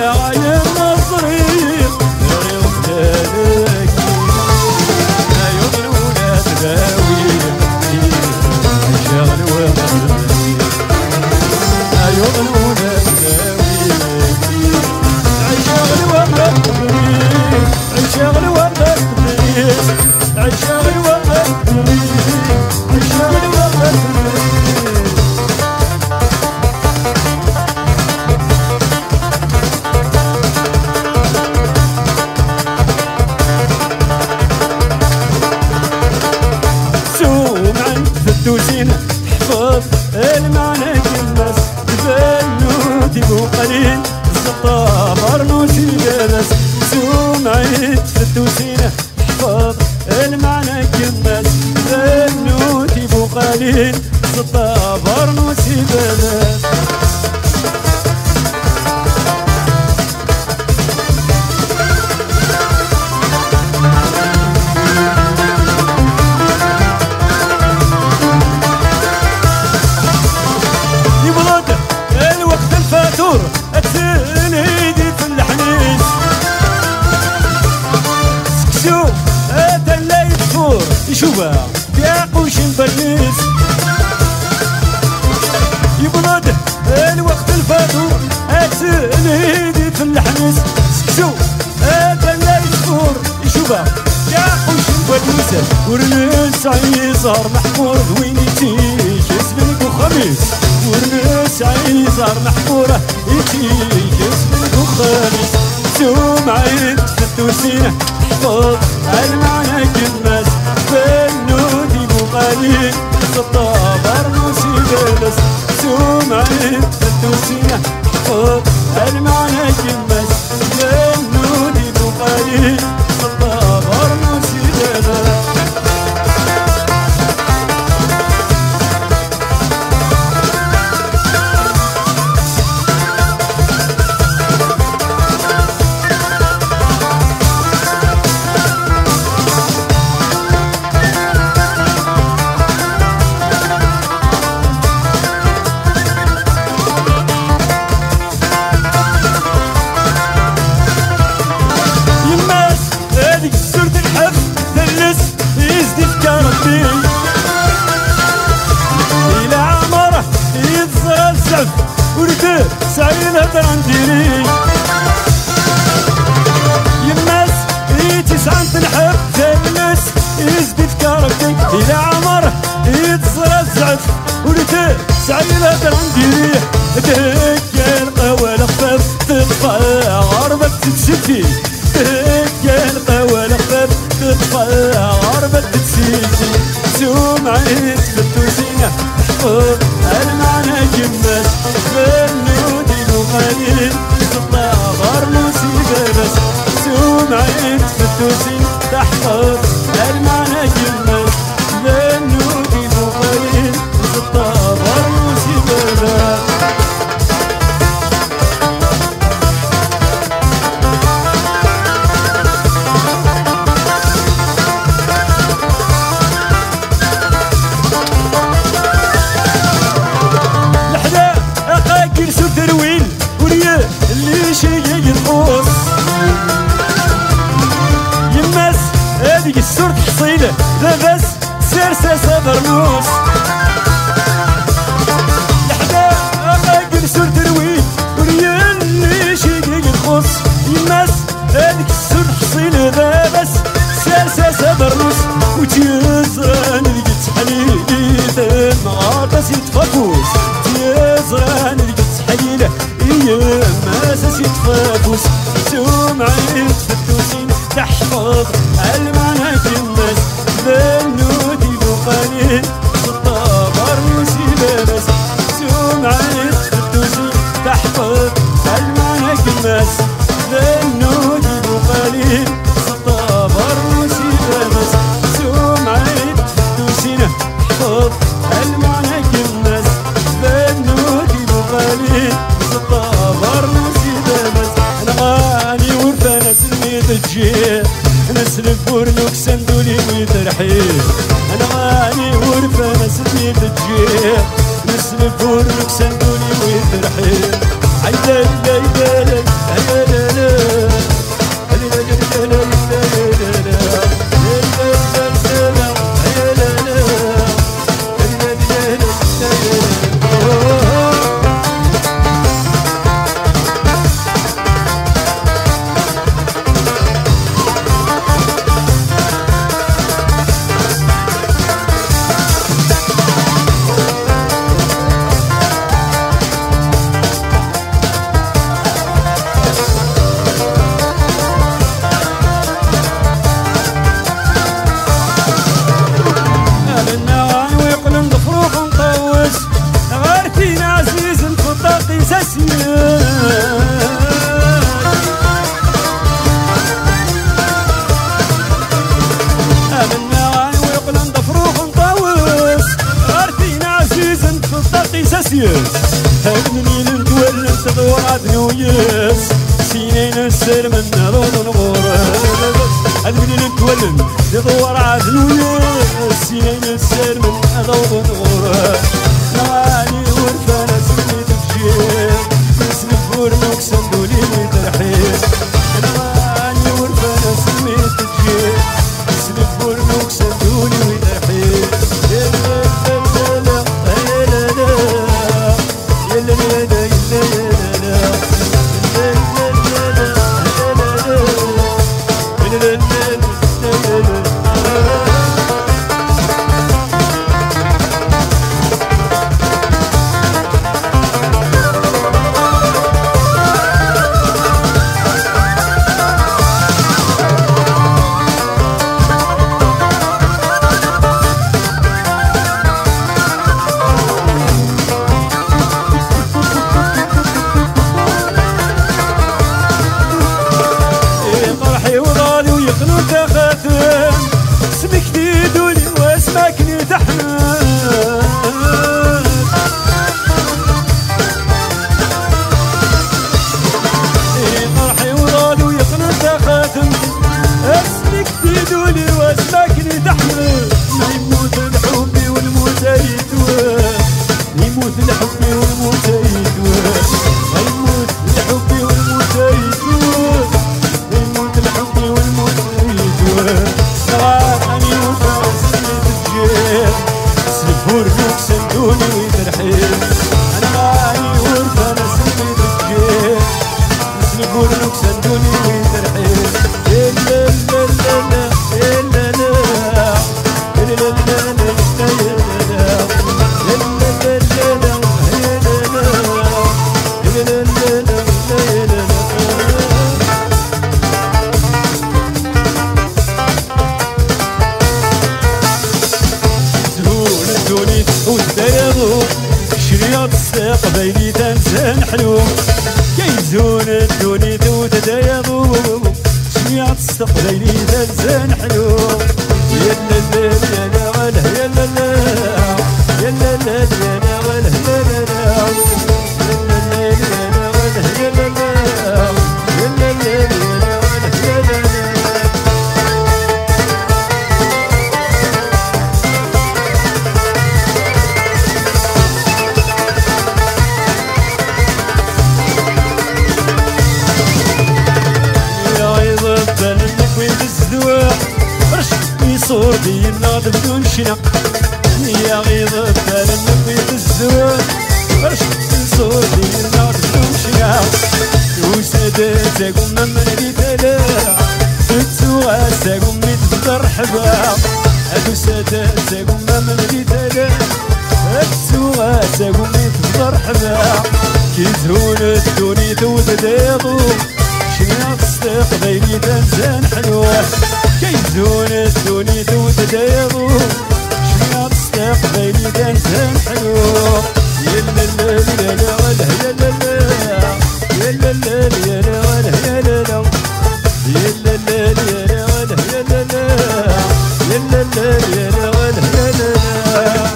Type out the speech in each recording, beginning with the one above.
عين الصريق غير وحدانك عيون الولاد داوي شغل ومغربي عيون الولاد داوي عشاغل ومغربي عشاغل ومغربي عشاغل ومغربي عشاغل ومغربي دوسين حفظ المعنى كالناس البنوتي بوقليل الزطا مرنوسي جالس سمعت في الدوسين حفظ المعنى كالناس البنوتي بوقليل الزطا مرنوسي جالس التنيدي في الحنيس سكسو هذا اللي يدفور يشوفها بيعقوش البرنيس يبرد الوقت الفاتور التنيدي في الحنيس سكسو هذا اللي يدفور يشوفها بيعقوش البرنيس ورنس عيصار محمور وينيتيش اسمك وخميس ورنس عيصار محمورة يتيش اسمك وخميس سمعت في الدوسينة حفظ المعنى كالناس بنودي بوقالين سطا برنوسي جالس سمعت في الدوسينة حفظ المعنى كالناس بنودي بوقالين سطا برنوسي جالس إلى عمره يتصغى الزعف ورديه سعيد هدر عنديري يماس يتسعن تنحب تلس يزدي فكرتي إلى عمره يتصغى الزعف ورديه سعيد هدر عنديري دهك القوى الخفاف تطفى غربة تتشفي دهك القوى الخفاف تطفى غربة تتشفي سمعت في الدوسينة حفظ المعنى جمس بنودي بوقالين سطا برنوسي جالس سمعت في الدوسينة تحفظ المعنى جمس بنودي بوقالين سطا برنوسي جالس ترويل وريا اللي شيء ينقص يماس هذيك السورة حصيلة لاباس سير صبر نوس لحدا أقاقل سورة ترويل وريا اللي شيء ينقص يماس هذيك السورة حصيلة لاباس سير صبر نوس وتيزران اللي تحليل مغاطس يتفقوس تيزران اللي حيلة إيا ماسس يتفاقوس سمعت في الدوسين تحفظ المعنى كالناس بنودي بوقالين سطا برنوسي لاباس سمعت في الدوسين تحفظ المعنى كالناس بنودي بوقالين سطا برنوسي لاباس سمعت في الدوسين تحفظ المعنى كالناس بنودي بوقالين سطا برنوسي لاباس أنا غاني وفانا سنيت الجيل نسلف ورنوك سندولي ويترحيل أنا غاني ورفانا سنيت الجيل نسلف ورنوك سندولي ويترحيل عيدالي عيدالي الناس سينين السر من نرود نغور أدبني نتولم يدور عدنو سينين السر من نرود نغور نغاني ورفانا سميت بجير نسلف ورنوك سندوني مترحيل نغاني ورفانا سميت بجير نسلف ورنوك سندوني مترحيل اسمك تدولي واسمك نتحمل فرحي وراد ويقنط خاتم اسمك تدولي واسمك نتحمل ما يموت الحب والموت يتوى يموت الحب والموت يتوى ما يموت الحب والموت يتوى يموت الحب والموت يتوى نغاني وفاسي تجير سلفور نوك سندوني ويترحيل نغاني وفاسي تجير سلفور نوك سندوني ويترحيل إلا لا لا إلا لا إلا لا لا شريط استقبالي تنسان حلو كيزون الدوني وتدايضو شريط استقبالي تنسان حلو يلا لا يا لا ولا يلا لا يلا لا يا لا ولا يلا لا يلا لا يا لا ولا يلا لا يلا لا يا لا ولا يلا لا صور بي الناض بدون شنق يا غيظ بال النبي بالزواج رشد صور بي الناض بدون شنق وسادات اقوم من ريتلا تتواس اقوم متفضر حبا وسادات اقوم من ريتلا تتواس اقوم متفضر حبا كيزهون الدوني تودداضو شنق استقبالي تنزان حلوة كيزون الدوني تودداضو شنق استقبالي تنزان حلوة يلا لا لا لا ولا يلا لا يلا لا لا ولا يلا لا يلا لا لا ولا يلا لا يلا لا ولا يلا لا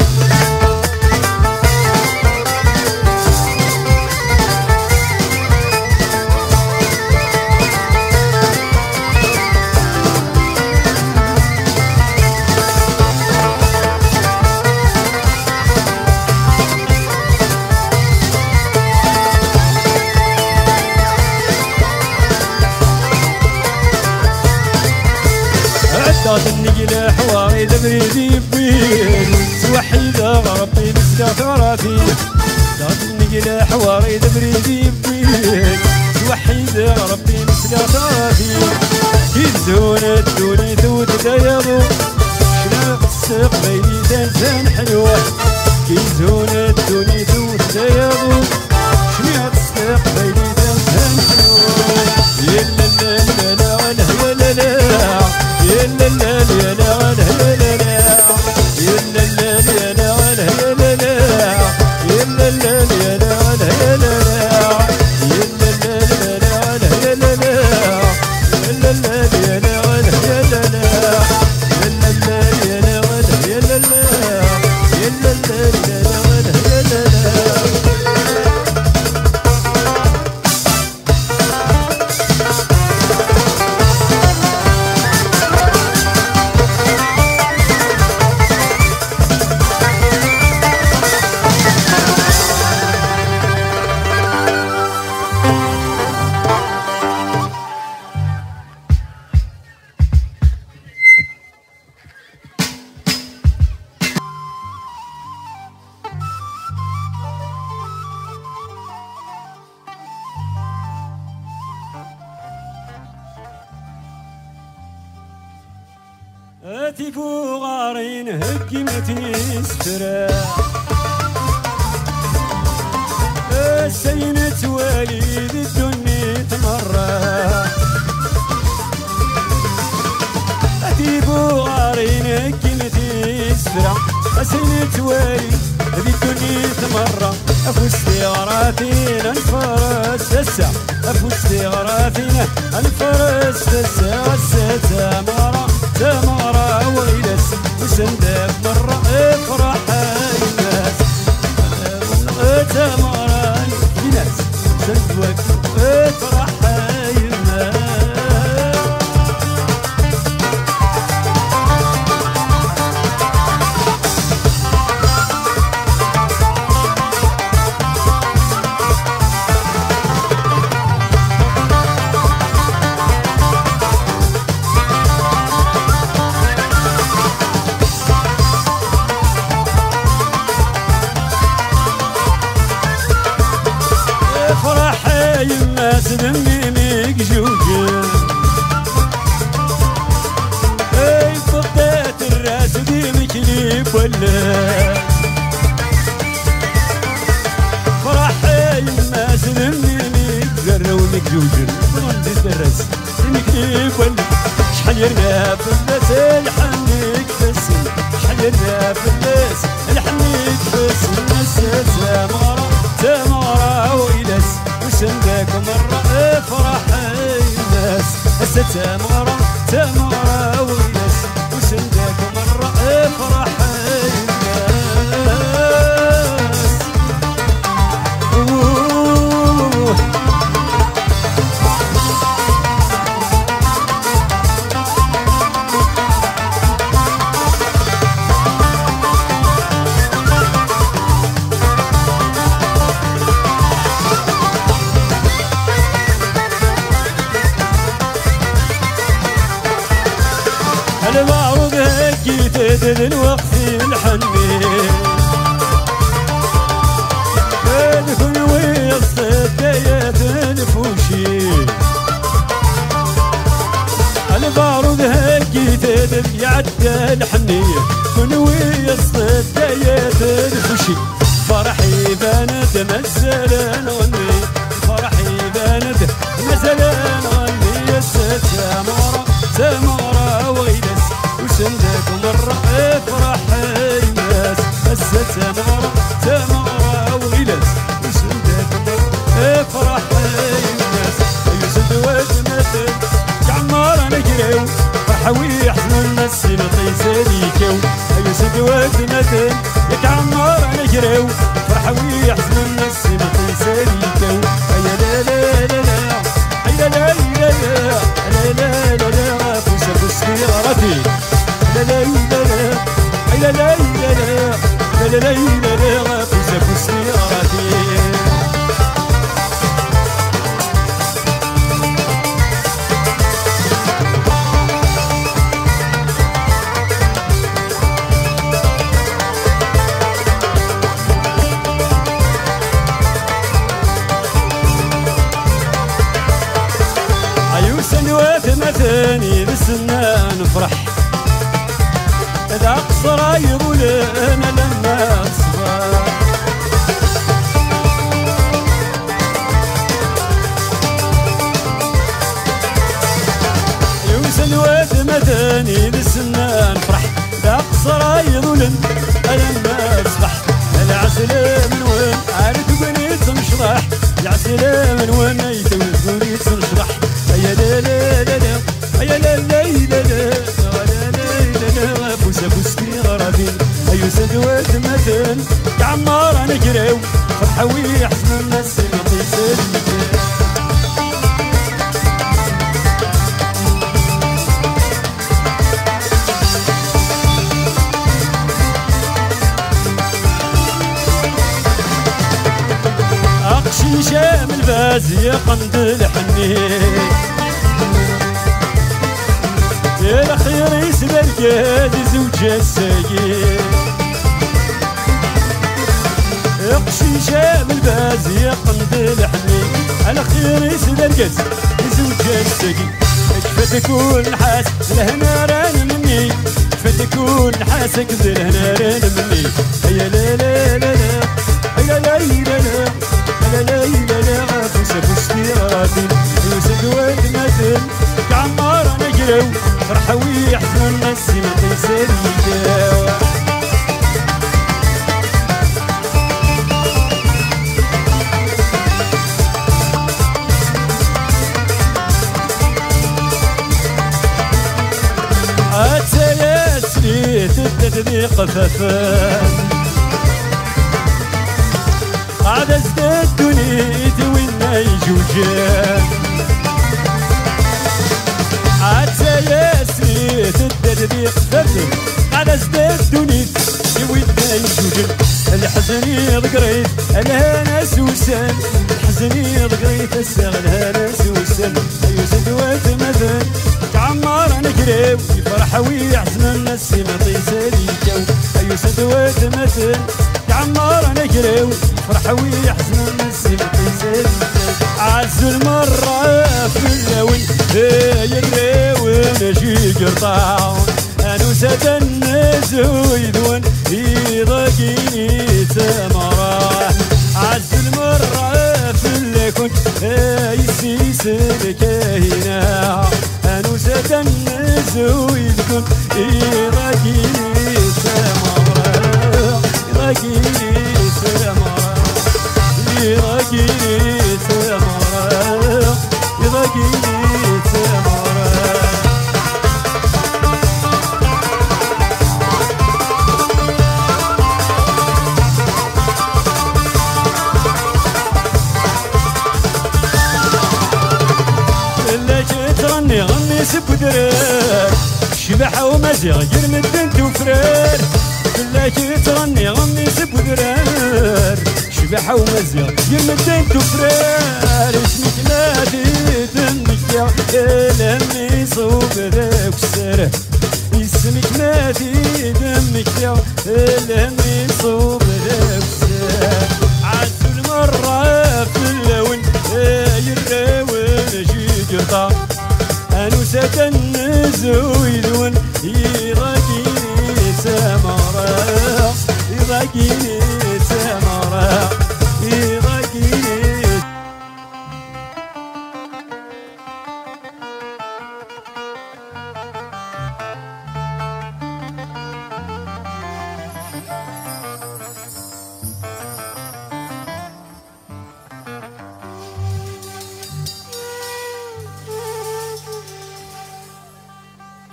عدات النقلة حواري دبريدي بين توحيدة ربي مسكا ثراتي عدات النقلة حواري دبريدي بين توحيدة ربي مسكا ثراتي كيزون الدوني توددايضو شناق السقبيلي تنزان حلوة كيزون الدوني توددايضو شناق السقبيلي تنزان حلوة يلا لا لا لا ولا يلا لا يلا لا يا لا ولا يلا لا يلا لا يا لا ولا يلا لا يلا لا يا لا ولا يلا لا هاتي فوغارين هكمتني سفرا السينة واليد الدنيا تمرة هاتي فوغارين هكمتني سفرا السينة واليد الدنيا تمرة أفوستي غراتينا الفرس تسع أفوستي غراتينا الفرس تسع تمرة تمرة ويلس وسندك مرة افرح الناس تمرة الناس سندوك افرح الناس الناس دميميك جوجل اي فضيت الراس ديمك لي ولا فرح الناس دميميك زرونك جوجل فضيت الراس ديمك لي ولا شحال يرنا في الناس الحنيك بسم شحال يرنا في الناس الحنيك بسم تمارة تمارة ويلس وسندك مرة افرح الناس هسه تمارة تمارة ويلس وسندك مرة افرح المعروض هكي تدل وقتي الحني ادخل وسط الديات الفوشي المعروض هكي تدل يعدى الحنية كن وسط الديات الفوشي فرحي بند مثلا غني فرحي بند مثلا غني يا تمارة تمارة ويلس وسندك مرة افرح الناس هسه تمارة تمارة ويلس وسندك مرة افرح الناس ايو سندوات مثل كعمار نجريو فرحوي احسن الناس مطيسانيكو ايو سندوات مثل كعمار نجريو فرحوي احسن الناس مطيسانيكو ايا لا لا لا لا ايا لا لا لا لا لا لا فوسي غراتي لا لا لا لا لا لا لا لا لا لا فوسي غراتي سنوات مثاني لسنا نفرح إذا أقصر يقول أنا لما أصبح سنوات مثاني لسنا نفرح إذا أقصر يقول أنا لما أصبح العسل من وين عارف بنيت مشرح العسل من وين يتوز بنيت مشرح يا لا لا لا لا يا لا لا لا لا لا فوسي غرابي ايو سندوات مثل كعمار نجريو فرحوي احسن الناس مطيسان اقشي شام الباز يا قند الحنين يا الخير يسبى الكاد زوج السايق اقشي شام الباز يا قند الحنين الخير يسبى الكاد زوج السايق كيف تكون حاس الهنا ران من مني فتكون حاسك بالهنارين مني. هيا لا لا لا لا هيا لا لا لا لا لا لا لا فوسا فوستي غادي يوسف واد مدن كعمار نجرو فرحة ويحزن الناس ما تنسى. تدني قفافان عاد ازداد دنيتي وين يجوجان عاد سياسي تدني قفافان عاد ازداد دنيتي وين يجوجان. الحزن ذكريت الهنا سوسان الحزن ذكريت الهنا سوسان. يوسف واد مثل عمار نجريو يفرح ويحزن الناس ما تيسالي جو. يوسف واد مثل عمار نجريو يفرح ويحزن الناس ما تيسالي جو. عز المرة في اللون يجريو نجي قرطاعون انوسة الناس ويدون يضاقيني تمرة. عز المرة في اللكون يسيس الكاهنة انوسة الناس ويدون يضاقيني تمرة يضاقيني تمرة يضاقيني تمرة يضاقيني تمرة. غني سبدرار شبح ومزيغ يرمد بنت وفرار. كلاكي تغني غني سبدرار شبح ومزيغ يرمد بنت وفرار. اسمك نادي دمك يا لمي صوب ذاك السر. اسمك نادي دمك يا لمي صوب ذاك السر. عز المرة في اللون يراون جي قرطا انوسة الناس ويدون يضاقيني تمرة يضاقيني تمرة يضاقيني.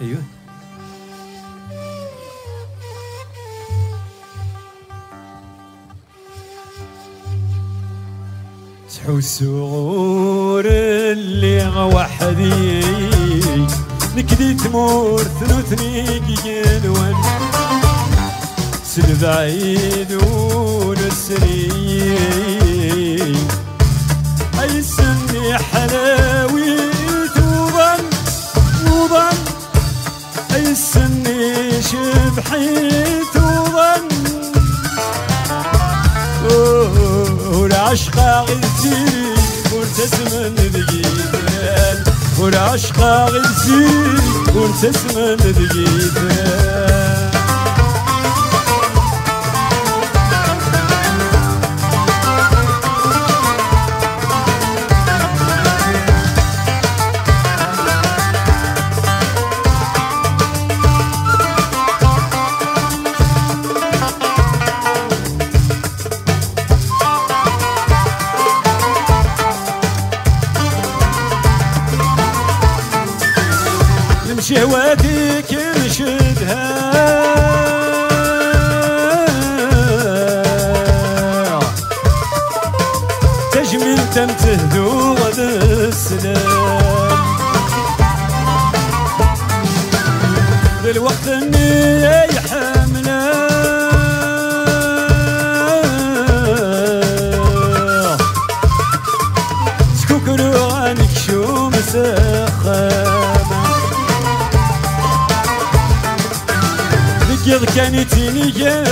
ايوه سحو السعور اللي وحدي نكدي تمور ثلثني قلوان سل بعيد ونسري اي سني حلاوي وظن وظن اي سني شبحيت وظن والعشق غلتي وارتسمن ذقيتان والعشق غلتي وارتسمن ذقيتان. شهواتي كنشدها تجميل تمتهدو غد السلام للوقت اني حامله سكوكرو عنك شو مسخام قد كانت نية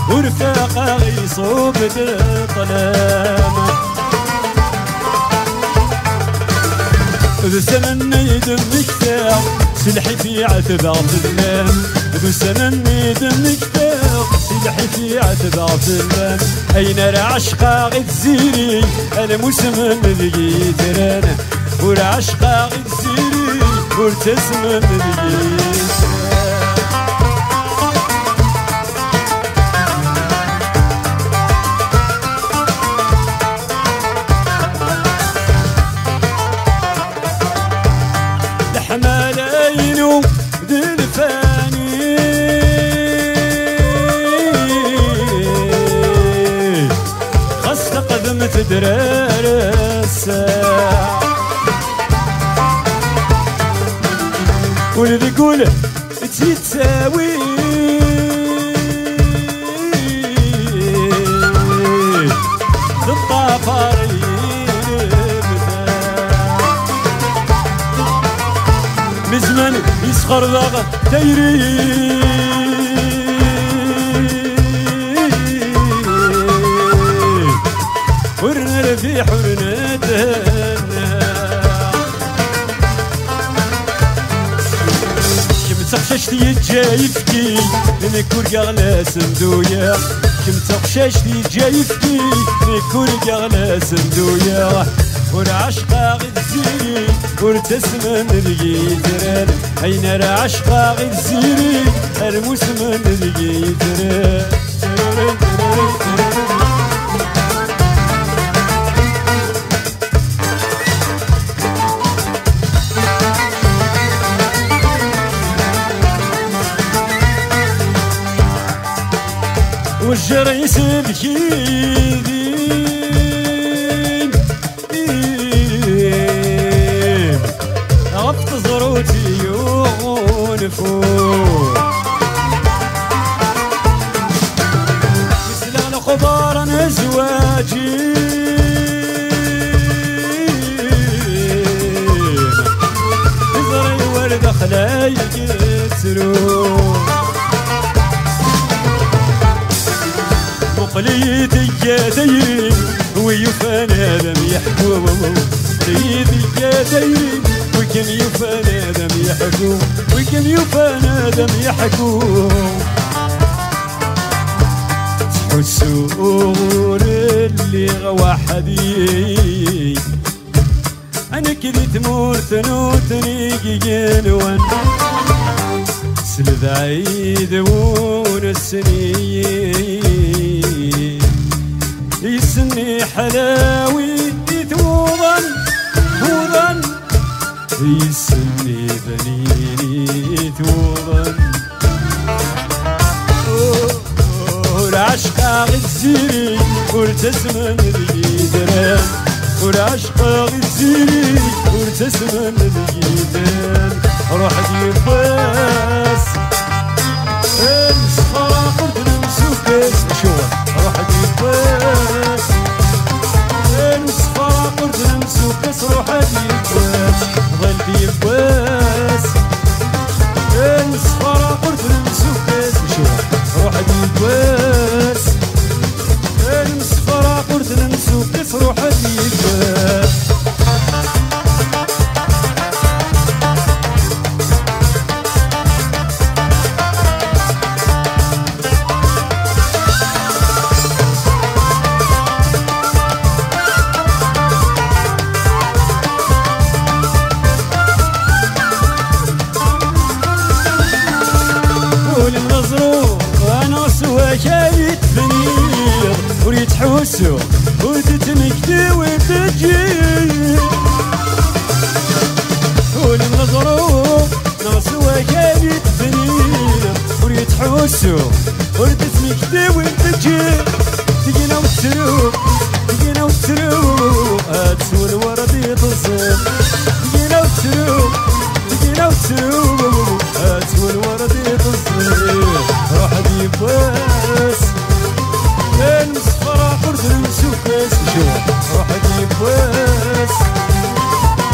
ورفاقة يصوب الظلام ذو سمن دمك تاع سلحي في عتب عبدالله ذو سمن دمك تاع سلحي في عتب عبدالله أين العشقة غير زيري أنا مسمن ذي ترانا والعشقة غير زيري ورتسمن ذي حمالينو دلفاني خاص قدمت درار الساعة واللي يقول تزيد تساوي الطفاري مزمن يسخر ضغط تيري ورنا رفيح ورنا دهنا كم تخششتي جايفتي من كورقا غلا سندويا كم تخششتي جايفتي من كورقا غلا سندويا والعشقة غير زيري ورتسمن الجيتران أين العشقة غير زيري المسمن الجيتران والجريس الكيدي غفت زروتي يونفور مثل الخضار نزواجي تزري ورد خلايق تروح مقليتي يا ديري ويفانا لم يحكم سيدي يا ديري وكم يفانا دم يحكو وكم يفانا دم يحكو تحسور اللي غوا حبيب أنا كذي تمور ثنوتني جنوان سلذ عيد ونسني يسني حلاوي يتوضن وضن يسني ذنيني توضن والعشقة غير زيري ورتسمن ذي دران والعشقة غير زيري ورتسمن ذي دران روح ديباس الصفرا قرد نمسوكس شوف روح ديباس الصفرا قرد نمسوكس روح ديباس ظل ديباس الصفرا قرد نمسوكس شوف روح ديباس الصفرا قرد نمسوكس روح ديباس شايت فنير وريت حوسو وتتمكتي وتجي والمغروب ناس وشايت فنير وريت حوسو وتتمكتي وتجي تجينا وتروح تجينا وتروح هاتسو الورد يتصل تجينا وتروح تجينا وتروح هاتسو الورد يتصل روح ديباس المصفرة قرد المسوكس شوف روح ديباس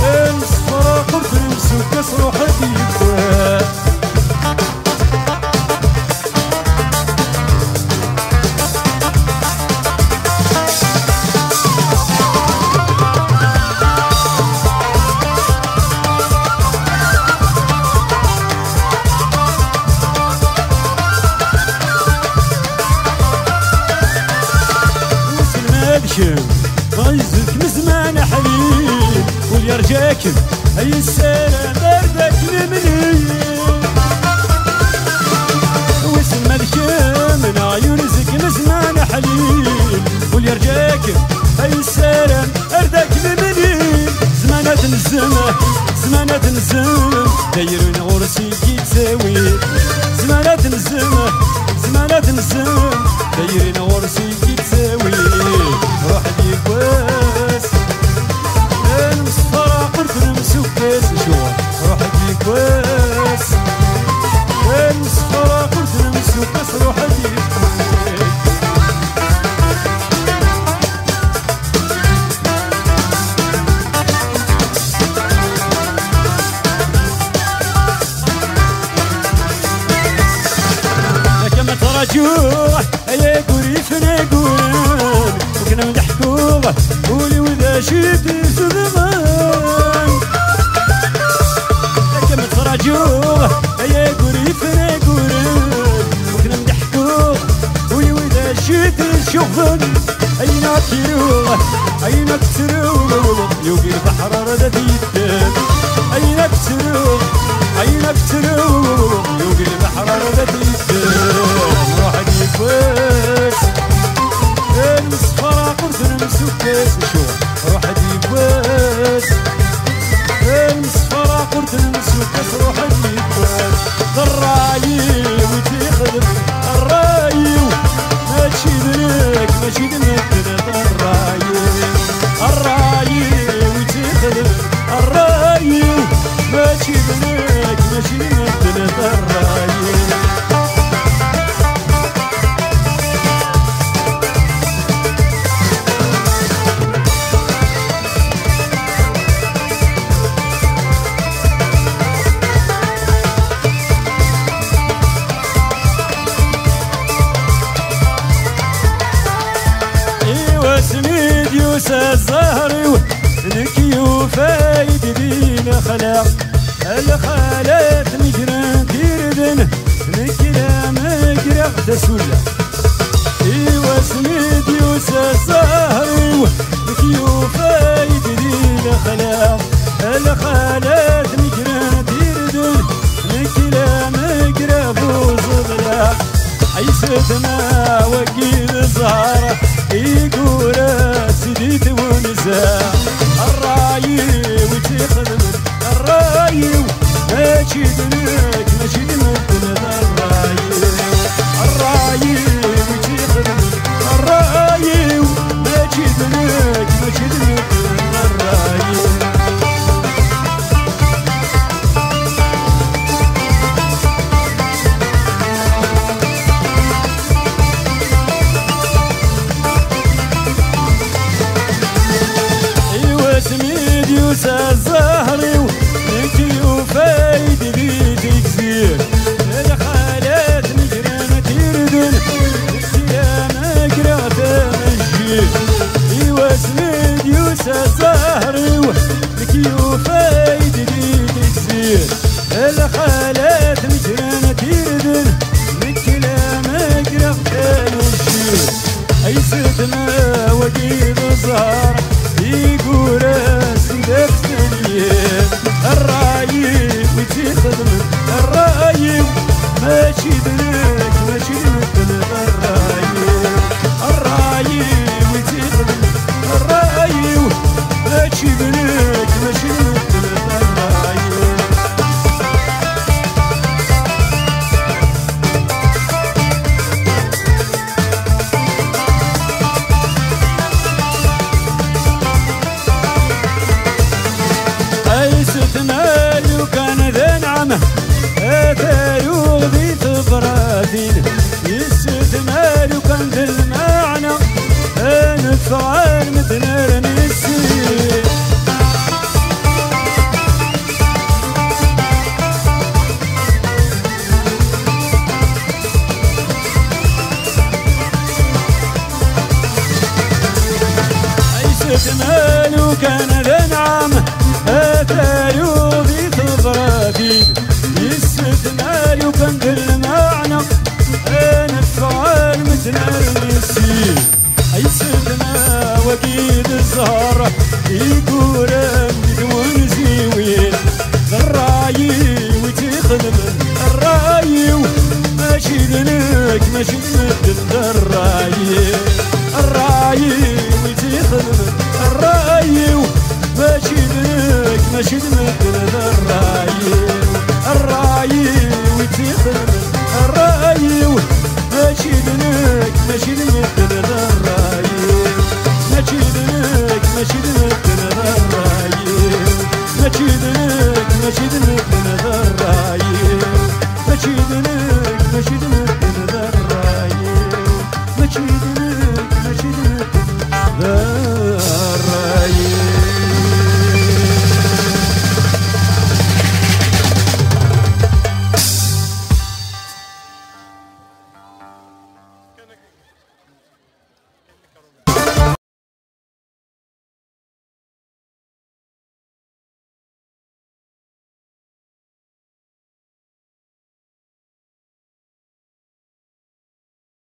المصفرة قرد المسوكس روح ديباس مالكم غيزك مزمان حليل وليرجاكم اي السلام دردك لمنين واسم مالكم من عيونك مزمان حليل وليرجاكم اي السلام دردك لمنين زمانات الزمه زمانات الزمه دايرين غرسي كي تساوي زمانات الزمه زمانات الزمه دايرين غرسي كي تساوي روح ديك واس المصفرة قلت المسوكاس شوف روح ديك واس المصفرة قلت المسوكاس روح ديك جوع يا قريفنا قولان وكنا نحكوه قولي وذا شيتي سلمان كم تفرجوه يا قريفنا قولان وكنا نحكوه قولي وذا شيتي شغل أين تروح أين تروح يوقي البحر ردت يدك أين تروح أين تروح يوقي البحر ردت يدك واس المصفرة قرت المسوكاس شوف روح ديك واس المصفرة قرت المسوكاس روح ديك واس الرايي وتخدم الرايي ماشي دنك ماشي دنك الرايي الرايي وتخدم الرايي ماشي دنك ماشي دنك الرايي سميد يوسى الزهري ونكي وفايد بينا خلاق الخالات مجرى تيردن نكي لا مجرى تسولا ايوا سميد يوسى الزهري ونكي وفايد بينا خلاق الخالات مجرى تيردن نكي لا مجرى فوز غلاق عيستنا وكيل زهره يقول سديت ونزاع الرايي وتخدم الرايي ماشي دنك ماشي دنك الرايي الرايي وتخدم الرايي ماشي دنك ماشي دنك الرايي سميد يوسى الزهري ونكي وفايد بيتك زين الخالات نجرى تيردن نكي يا مقرى تمشي ايوا سميد يوسى الزهري ونكي وفايد بيتك زين الخالات نجرى تيردن نكي لا مقرى تمشي اي ستنا وقيد الزهر يقول سندك سنين الرايي وتخدم الرايي ماشي دنك ماشي دنك الرايي الرايي وتخدم الرايي ماشي دنك ماشي دنك الرايي مالو كان ذا نعمه اتايو ذي تبراتين يسد مالو كان ذا المعنى نفعل مثل النسيم عيسى مالو كان ذا نعمه اتايو ذي تبراتين يسد مالو كان ذا المعنى نفعل مثل النسيم أي سدنا وقيد الزهر يقورن بدون زيوين الراي وتخدم الراي ماشي لك ماشي مثل الراي